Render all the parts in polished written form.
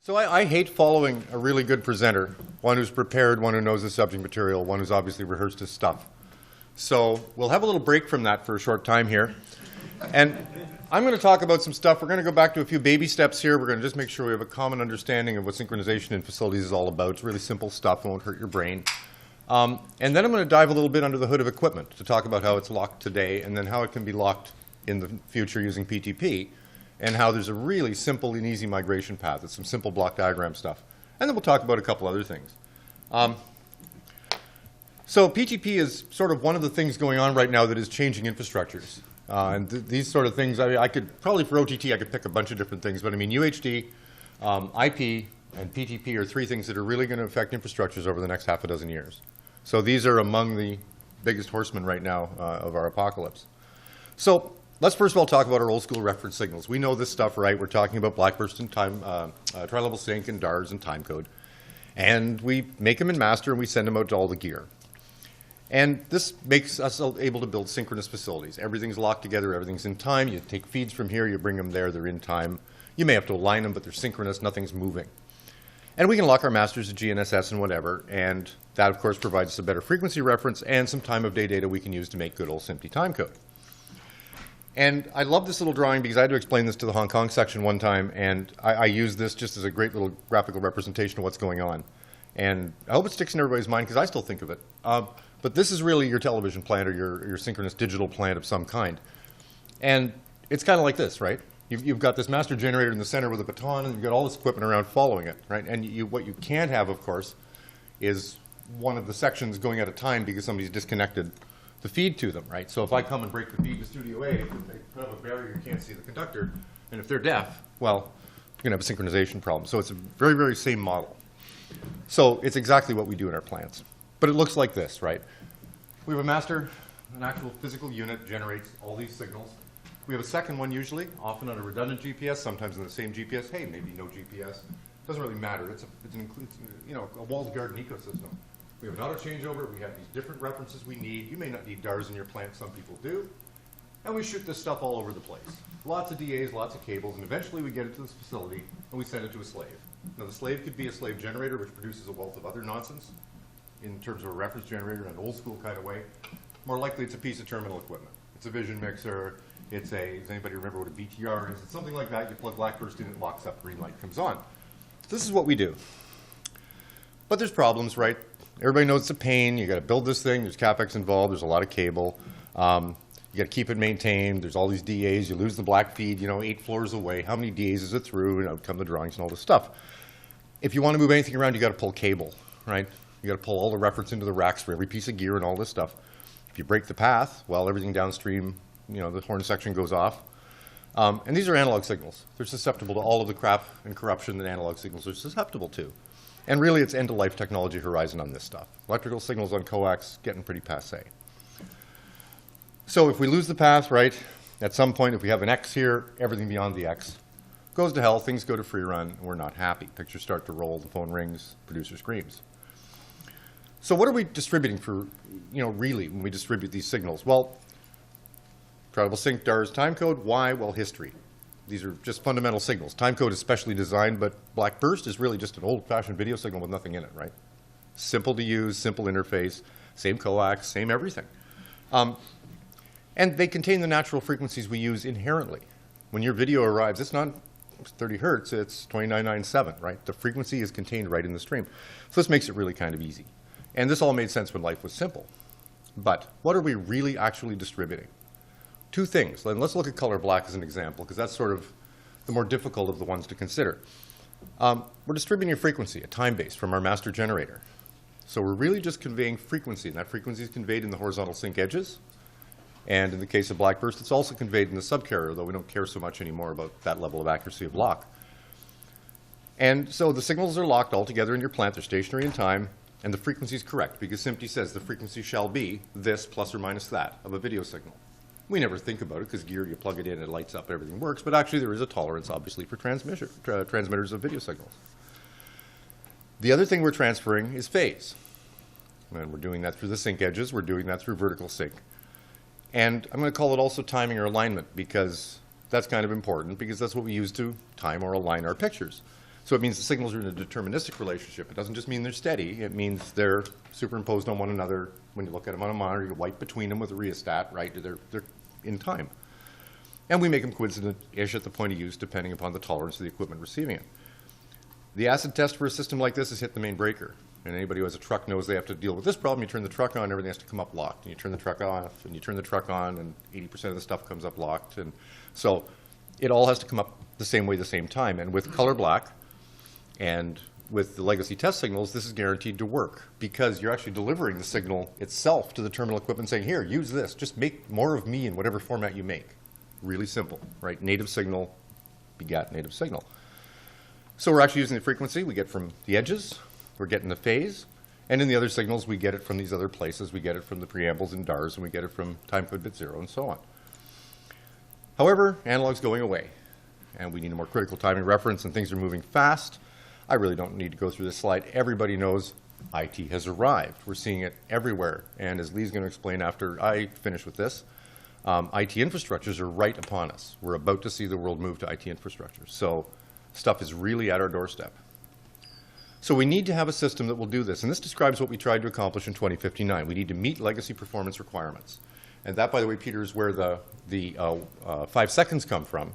So I hate following a really good presenter, one who's prepared, one who knows the subject material, one who's obviously rehearsed his stuff. So we'll have a little break from that for a short time here. And I'm going to talk about some stuff. We're going to go back to a few baby steps here. We're going to just make sure we have a common understanding of what synchronization in facilities is all about. It's really simple stuff. It won't hurt your brain. And then I'm going to dive a little bit under the hood of equipment to talk about how it's locked today and then how it can be locked in the future using PTP, and how there's a really simple and easy migration path. It's some simple block diagram stuff. And then we'll talk about a couple other things. So PTP is sort of one of the things going on right now that is changing infrastructures. And these sort of things, I could probably for OTT, I could pick a bunch of different things. But I mean, UHD, IP, and PTP are three things that are really going to affect infrastructures over the next half a dozen years. So these are among the biggest horsemen right now of our apocalypse. So let's first of all talk about our old school reference signals. We know this stuff, right? We're talking about blackburst and time, tri-level sync and DARS and timecode. And we make them in master and we send them out to all the gear. And this makes us able to build synchronous facilities. Everything's locked together, everything's in time. You take feeds from here, you bring them there, they're in time. You may have to align them, but they're synchronous, nothing's moving. And we can lock our masters to GNSS and whatever, and that of course provides us a better frequency reference and some time of day data we can use to make good old SMPTE timecode. And I love this little drawing because I had to explain this to the Hong Kong section one time, and I use this just as a great little graphical representation of what's going on. And I hope it sticks in everybody's mind because I still think of it. But this is really your television plant or your synchronous digital plant of some kind. And it's kind of like this, right? You've got this master generator in the center with a baton, and you've got all this equipment around following it, right? And what you can't have, of course, is one of the sections going at a time because somebody's disconnected the feed to them, right? So if I come and break the feed to Studio A, they put up a barrier, you can't see the conductor, and if they're deaf, well, you're going to have a synchronization problem. So it's a very, very same model. So it's exactly what we do in our plants. But it looks like this, right? We have a master, an actual physical unit generates all these signals. We have a second one usually, often on a redundant GPS, sometimes in the same GPS. Hey, maybe no GPS. Doesn't really matter. It's a walled garden ecosystem. We have an auto changeover. We have these different references we need. You may not need DARS in your plant. Some people do. And we shoot this stuff all over the place. Lots of DAs, lots of cables, and eventually we get it to this facility and we send it to a slave. Now the slave could be a slave generator, which produces a wealth of other nonsense in terms of a reference generator in an old school kind of way. More likely it's a piece of terminal equipment. It's a vision mixer. Does anybody remember what a BTR is? It's something like that. You plug blackburst in, it locks up, green light comes on. This is what we do. But there's problems, right? Everybody knows it's a pain. You got to build this thing. There's CapEx involved. There's a lot of cable. You got to keep it maintained. There's all these DAs. You lose the black feed, 8 floors away. How many DAs is it through? And out come the drawings and all this stuff. If you want to move anything around, you got to pull cable, right? You got to pull all the reference into the racks for every piece of gear and all this stuff. If you break the path, well, everything downstream, the horn section goes off. And these are analog signals. They're susceptible to all of the crap and corruption that analog signals are susceptible to. And really, it's end-of-life technology horizon on this stuff. Electrical signals on coax getting pretty passé. So if we lose the path, right, at some point, if we have an X here, everything beyond the X goes to hell, things go to free run, and we're not happy. Pictures start to roll, the phone rings, producer screams. So what are we distributing for, really, when we distribute these signals? Well, tri-level sync, DARS, timecode. Why? Well, history. These are just fundamental signals. Timecode is specially designed, but blackburst is really just an old-fashioned video signal with nothing in it, right? Simple to use, simple interface, same coax, same everything. And they contain the natural frequencies we use inherently. When your video arrives, it's not 30 hertz, it's 2997, right? The frequency is contained right in the stream. So this makes it really kind of easy. And this all made sense when life was simple. But what are we really actually distributing? Two things. And let's look at color black as an example, because that's sort of the more difficult of the ones to consider. We're distributing a frequency, a time base, from our master generator. So we're really just conveying frequency, and that frequency is conveyed in the horizontal sync edges. And in the case of blackburst, it's also conveyed in the subcarrier, though we don't care so much anymore about that level of accuracy of lock. And so the signals are locked all together in your plant. They're stationary in time, and the frequency is correct, because SMPTE says the frequency shall be this plus or minus that of a video signal. We never think about it because gear, you plug it in, it lights up, everything works. But actually, there is a tolerance, obviously, for transmitters of video signals. The other thing we're transferring is phase. And we're doing that through the sync edges. We're doing that through vertical sync. And I'm going to call it also timing or alignment because that's kind of important because that's what we use to time or align our pictures. So it means the signals are in a deterministic relationship. It doesn't just mean they're steady. It means they're superimposed on one another. When you look at them on a monitor, you wipe between them with a rheostat, right? They're in time. And we make them coincident-ish at the point of use, depending upon the tolerance of the equipment receiving it. The acid test for a system like this is hit the main breaker. And anybody who has a truck knows they have to deal with this problem. You turn the truck on, everything has to come up locked. And you turn the truck off, and you turn the truck on, and 80% of the stuff comes up locked. And so it all has to come up the same way, the same time. And with color black and with the legacy test signals, this is guaranteed to work because you're actually delivering the signal itself to the terminal equipment saying, here, use this. Just make more of me in whatever format you make. Really simple, right? Native signal begat native signal. So we're actually using the frequency we get from the edges. We're getting the phase. And in the other signals, we get it from these other places. We get it from the preambles and DARs, and we get it from timecode bit 0, and so on. However, analog's going away, and we need a more critical timing reference, and things are moving fast. I really don't need to go through this slide. Everybody knows IT has arrived. We're seeing it everywhere. And as Lee's going to explain after I finish with this, IT infrastructures are right upon us. We're about to see the world move to IT infrastructure. So stuff is really at our doorstep. So we need to have a system that will do this. And this describes what we tried to accomplish in 2059. We need to meet legacy performance requirements. And that, by the way, Peter, is where the 5 seconds come from.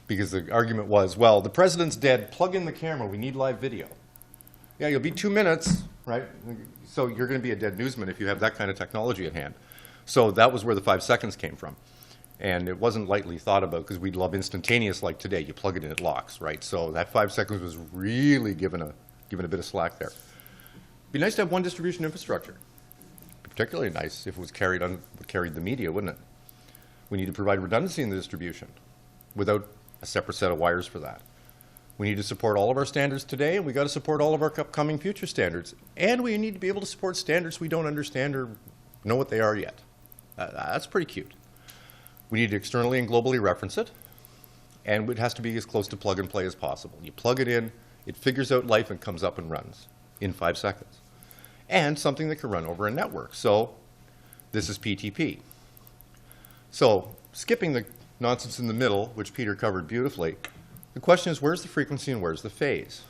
Because the argument was, well, the president's dead, plug in the camera, we need live video. Yeah, you'll be 2 minutes, right? So you're going to be a dead newsman if you have that kind of technology at hand. So that was where the 5 seconds came from. And it wasn't lightly thought about because we'd love instantaneous like today. You plug it in, it locks, right? So that 5 seconds was really given a bit of slack there. It'd be nice to have one distribution infrastructure. Particularly nice if it was carried the media, wouldn't it? We need to provide redundancy in the distribution without a separate set of wires for that. We need to support all of our standards today, and we got to support all of our upcoming future standards. And we need to be able to support standards we don't understand or know what they are yet. That's pretty cute. We need to externally and globally reference it, and it has to be as close to plug and play as possible. You plug it in, it figures out life and comes up and runs in 5 seconds. And something that can run over a network. So this is PTP. So skipping the nonsense in the middle, which Peter covered beautifully, the question is, where's the frequency and where's the phase?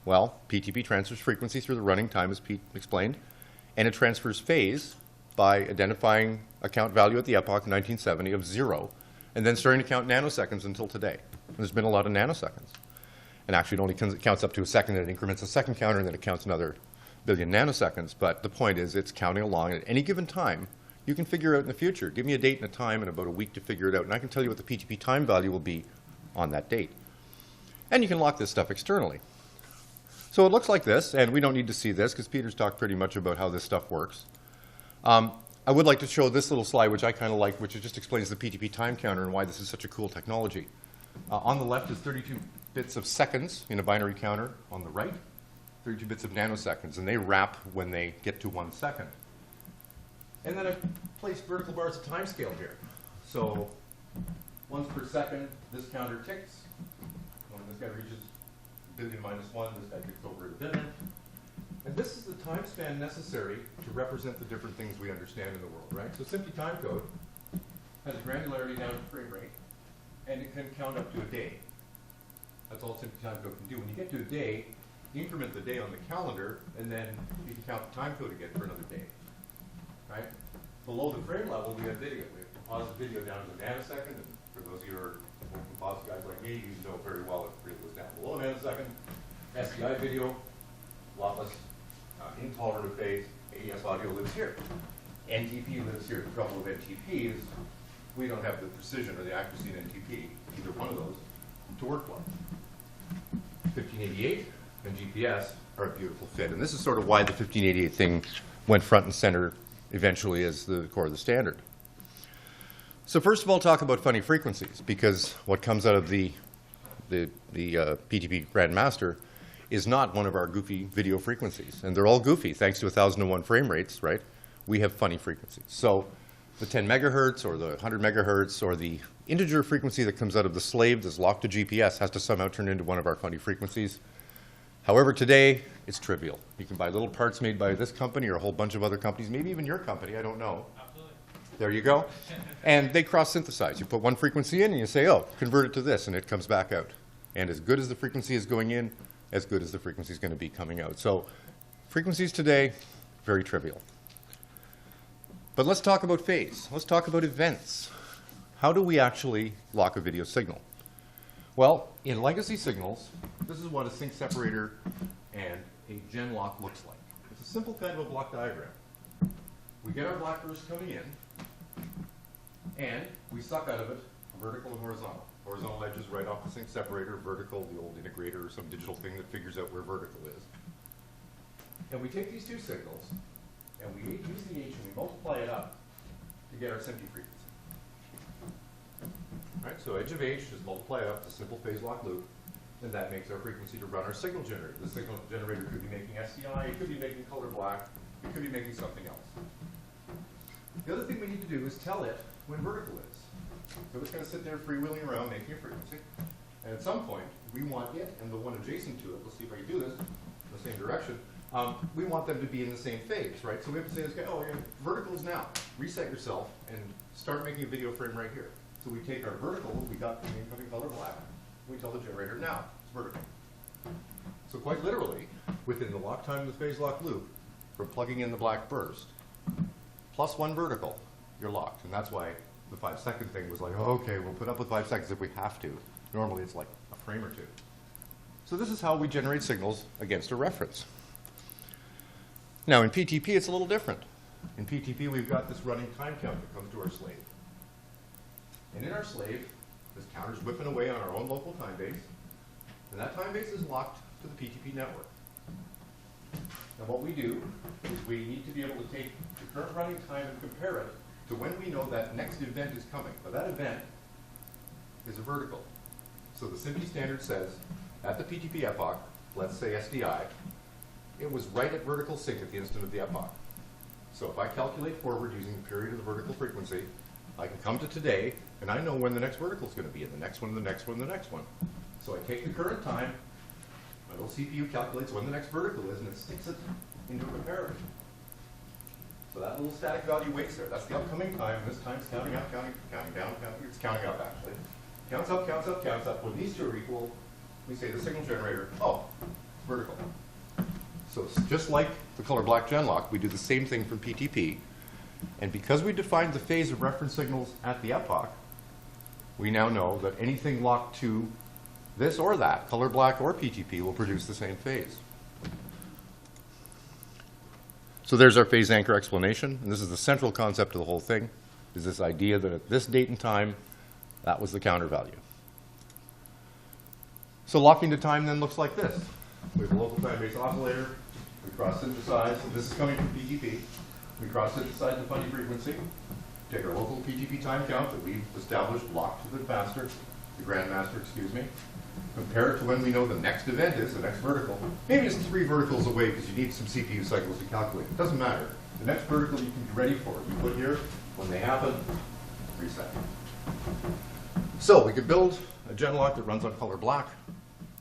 Well, PTP transfers frequency through the running time, as Pete explained, and it transfers phase by identifying a count value at the epoch, 1970, of 0, and then starting to count nanoseconds until today. And there's been a lot of nanoseconds. And actually, it only counts up to a second, and it increments a second counter, and then it counts another billion nanoseconds. But the point is, it's counting along, and at any given time, you can figure out in the future. Give me a date and a time and about a week to figure it out, and I can tell you what the PTP time value will be on that date. And you can lock this stuff externally. So it looks like this, and we don't need to see this because Peter's talked pretty much about how this stuff works. I would like to show this little slide, which I kind of like, which just explains the PTP time counter and why this is such a cool technology. On the left is 32 bits of seconds in a binary counter. On the right, 32 bits of nanoseconds, and they wrap when they get to 1 second. And then I've placed vertical bars of time scale here. So once per second, this counter ticks. When this guy reaches billion minus 1, this guy ticks over a billion. And this is the time span necessary to represent the different things we understand in the world, right? So SMPTE timecode has granularity down to frame rate, and it can count up to a day. That's all SMPTE timecode can do. When you get to a day, increment the day on the calendar, and then you can count the timecode again for another day. Right? Below the frame level, we have video. We have composite video down to a nanosecond, and for those of you who are composite guys like me, you know very well if it goes down below a nanosecond. SDI video, lossless, intolerant of phase. AES audio lives here. NTP lives here. The trouble with NTP is we don't have the precision or the accuracy in NTP, either one of those, to work well. 1588 and GPS are a beautiful fit, and this is sort of why the 1588 thing went front and center eventually as the core of the standard. So first of all, talk about funny frequencies, because what comes out of the PTP Grandmaster is not one of our goofy video frequencies. And they're all goofy, thanks to 1001 frame rates, right? We have funny frequencies. So the 10 megahertz or the 100 megahertz or the integer frequency that comes out of the slave that's locked to GPS has to somehow turn into one of our funny frequencies. However, today, it's trivial. You can buy little parts made by this company or a whole bunch of other companies, maybe even your company, I don't know. Absolutely. There you go. And they cross-synthesize. You put one frequency in and you say, oh, convert it to this, and it comes back out. And as good as the frequency is going in, as good as the frequency is going to be coming out. So frequencies today, very trivial. But let's talk about phase. Let's talk about events. How do we actually lock a video signal? Well, in legacy signals, this is what a sync separator and a gen lock looks like. It's a simple kind of a block diagram. We get our black burst coming in, and we suck out of it vertical and horizontal. Horizontal edge is right off the sync separator, vertical, the old integrator, or some digital thing that figures out where vertical is. And we take these two signals, and we use the H and we multiply it up to get our SMPTE frequency. Right, so edge of H is multiplied up to simple phase lock loop, and that makes our frequency to run our signal generator. The signal generator could be making SDI, it could be making color black, it could be making something else. The other thing we need to do is tell it when vertical is. So it's going to sit there freewheeling around making a frequency, and at some point we want it and the one adjacent to it, let's see if I can do this in the same direction, we want them to be in the same phase, right? So we have to say to this guy, oh, yeah, vertical is now. Reset yourself and start making a video frame right here. So we take our vertical, we got the incoming color black, we tell the generator now, it's vertical. So quite literally, within the lock time of the phase lock loop, from plugging in the black burst, plus one vertical, you're locked. And that's why the 5-second thing was like, oh, okay, we'll put up with 5 seconds if we have to. Normally it's like a frame or two. So this is how we generate signals against a reference. Now in PTP it's a little different. In PTP we've got this running time count that comes to our slave. And in our slave, this counter's whipping away on our own local time base, and that time base is locked to the PTP network. Now what we do is we need to be able to take the current running time and compare it to when we know that next event is coming. But that event is a vertical. So the SMPTE standard says, at the PTP epoch, let's say SDI, it was right at vertical sync at the instant of the epoch. So if I calculate forward using the period of the vertical frequency, I can come to today, and I know when the next vertical is going to be, and the next one, the next one, the next one. So I take the current time, my little CPU calculates when the next vertical is, and it sticks it into a comparator. So that little static value waits there. That's the upcoming time, and this time's counting up, counting down, it's counting up actually. Counts up, counts up, counts up. When these two are equal, we say the signal generator, oh, it's vertical. So it's just like the color black gen lock, we do the same thing from PTP. And because we defined the phase of reference signals at the epoch, we now know that anything locked to this or that, color black or PTP, will produce the same phase. So there's our phase anchor explanation, and this is the central concept of the whole thing, is this idea that at this date and time, that was the counter value. So locking to time then looks like this. We have a local time-based oscillator, we cross-synthesize, this is coming from PTP. We cross-synthesize the funny frequency, take our local PTP time count that we've established locked to the master, the grandmaster, excuse me, compare it to when we know the next event is, the next vertical. Maybe it's 3 verticals away because you need some CPU cycles to calculate. It doesn't matter. The next vertical you can be ready for. You put here, when they happen, reset. So we could build a gen lock that runs on color black.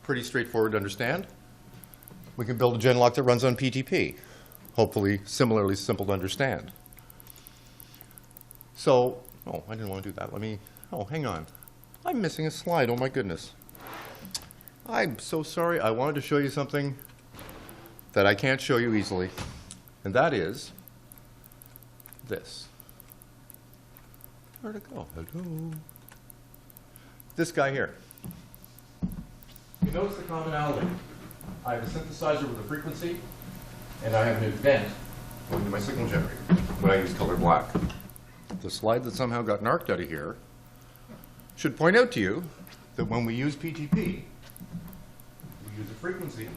Pretty straightforward to understand. We can build a gen lock that runs on PTP. Hopefully similarly simple to understand. So, oh, I didn't want to do that. Let me, oh, hang on. I'm missing a slide, oh my goodness. I'm so sorry. I wanted to show you something that I can't show you easily, and that is this. Where'd it go? Hello. This guy here. You notice the commonality. I have a synthesizer with a frequency, and I have an event going to my signal generator when I use color black. The slide that somehow got narked out of here should point out to you that when we use PTP, we use a frequency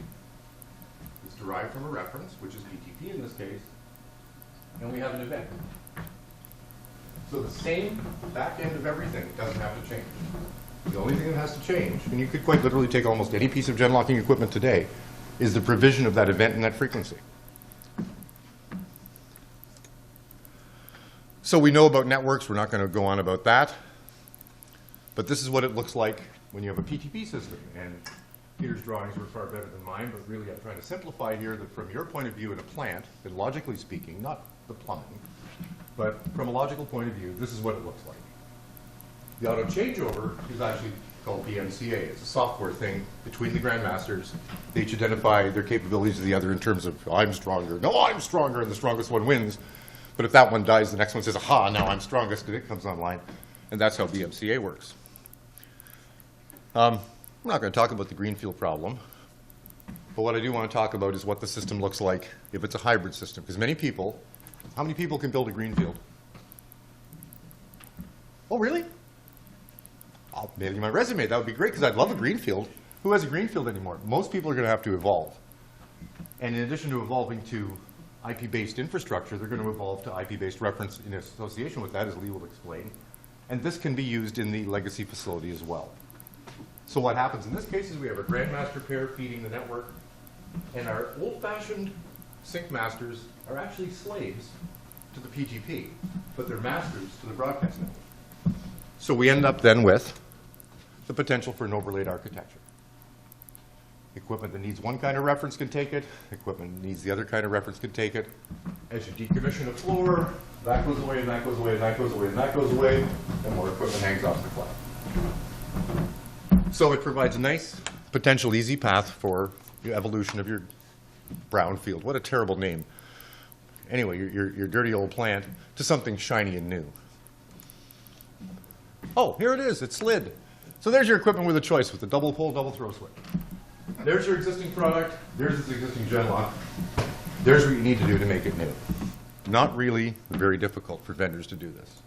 that's derived from a reference, which is PTP in this case, and we have an event. So the same back end of everything doesn't have to change. The only thing that has to change, and you could quite literally take almost any piece of gen locking equipment today, is the provision of that event and that frequency. So we know about networks. We're not going to go on about that. But this is what it looks like when you have a PTP system. And Peter's drawings were far better than mine, but really I'm trying to simplify here that from your point of view in a plant, and logically speaking, not the plumbing, but from a logical point of view, this is what it looks like. The auto changeover is actually called BMCA. It's a software thing between the grandmasters. They each identify their capabilities of the other in terms of, oh, I'm stronger. No, I'm stronger, and the strongest one wins. But if that one dies, the next one says, aha, now I'm strongest, and it comes online. And that's how BMCA works. I'm not going to talk about the greenfield problem. But what I do want to talk about is what the system looks like if it's a hybrid system. Because many people, how many people can build a greenfield? Oh, really? I'll mail you my resume. That would be great because I'd love a greenfield. Who has a greenfield anymore? Most people are going to have to evolve. And in addition to evolving to IP-based infrastructure, they're going to evolve to IP-based reference in association with that, as Lee will explain. And this can be used in the legacy facility as well. So what happens in this case is we have a grandmaster pair feeding the network, and our old-fashioned sync masters are actually slaves to the PGP, but they're masters to the broadcast network. So we end up then with the potential for an overlaid architecture. Equipment that needs one kind of reference can take it. Equipment that needs the other kind of reference can take it. As you decommission a floor, that goes away, and that goes away, and that goes away, and that goes away, and more equipment hangs off the cloud. So it provides a nice, potential easy path for the evolution of your brownfield. What a terrible name. Anyway, your dirty old plant to something shiny and new. Oh, here it is. It slid. So there's your equipment with a choice with the double pull, double throw switch. There's your existing product. There's its existing genlock. There's what you need to do to make it new. Not really very difficult for vendors to do this.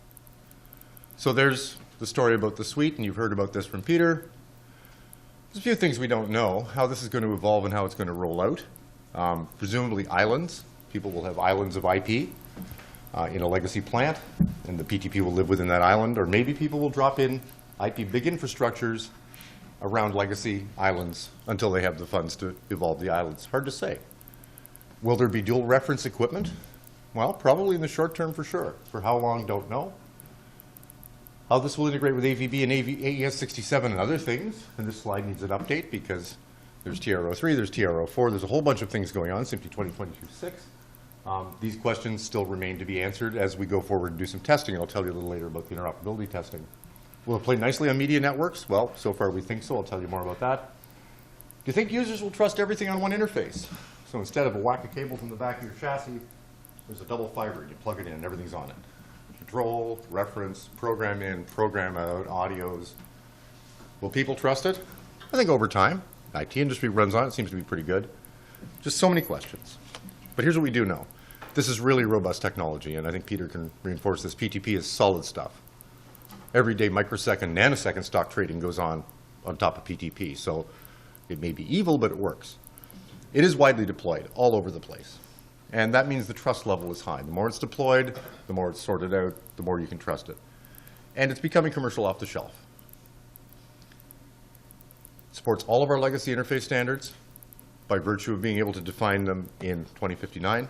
So there's the story about the suite, and you've heard about this from Peter. There's a few things we don't know, how this is going to evolve and how it's going to roll out. Presumably islands. People will have islands of IP in a legacy plant, and the PTP will live within that island, or maybe people will drop in IP big infrastructures around legacy islands until they have the funds to evolve the islands. Hard to say. Will there be dual reference equipment? Well, probably in the short term for sure. For how long, don't know. How this will integrate with AVB and AES67 and other things, and this slide needs an update because there's TRO3, there's TRO4, there's a whole bunch of things going on, SMPTE 2022-6. These questions still remain to be answered as we go forward and do some testing. I'll tell you a little later about the interoperability testing. Will it play nicely on media networks? Well, so far we think so. I'll tell you more about that. Do you think users will trust everything on one interface? So instead of a whack of cables in the back of your chassis, there's a double fiber, and you plug it in, and everything's on it. Control, reference, program in, program out, audios. Will people trust it? I think over time. The IT industry runs on it. Seems to be pretty good. Just so many questions. But here's what we do know. This is really robust technology, and I think Peter can reinforce this. PTP is solid stuff. Every day, microsecond, nanosecond stock trading goes on top of PTP. So it may be evil, but it works. It is widely deployed all over the place. And that means the trust level is high. The more it's deployed, the more it's sorted out, the more you can trust it. And it's becoming commercial off the shelf. It supports all of our legacy interface standards by virtue of being able to define them in 2059.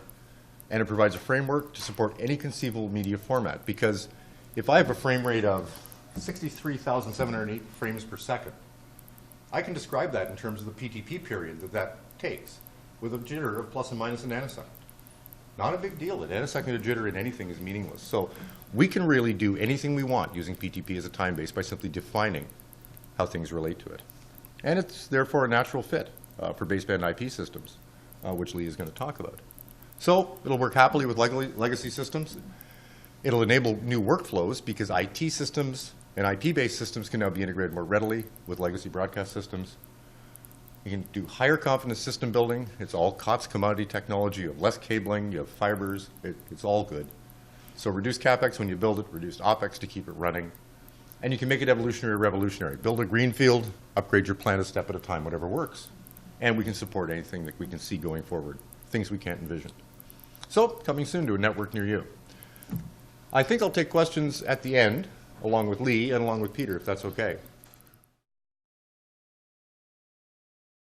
And it provides a framework to support any conceivable media format. Because if I have a frame rate of 63,708 frames per second, I can describe that in terms of the PTP period that takes with a jitter of plus and minus a nanosecond. Not a big deal. A nanosecond of jitter in anything is meaningless. So we can really do anything we want using PTP as a time base by simply defining how things relate to it. And it's therefore a natural fit for baseband IP systems, which Lee is going to talk about. So it'll work happily with legacy systems. It'll enable new workflows because IT systems and IP-based systems can now be integrated more readily with legacy broadcast systems. You can do higher confidence system building. It's all COTS commodity technology. You have less cabling. You have fibers. It's all good. So reduce CapEx when you build it, reduce OpEx to keep it running. And you can make it evolutionary or revolutionary. Build a greenfield, upgrade your plant a step at a time, whatever works. And we can support anything that we can see going forward, things we can't envision. So coming soon to a network near you. I think I'll take questions at the end, along with Lee and along with Peter, if that's okay.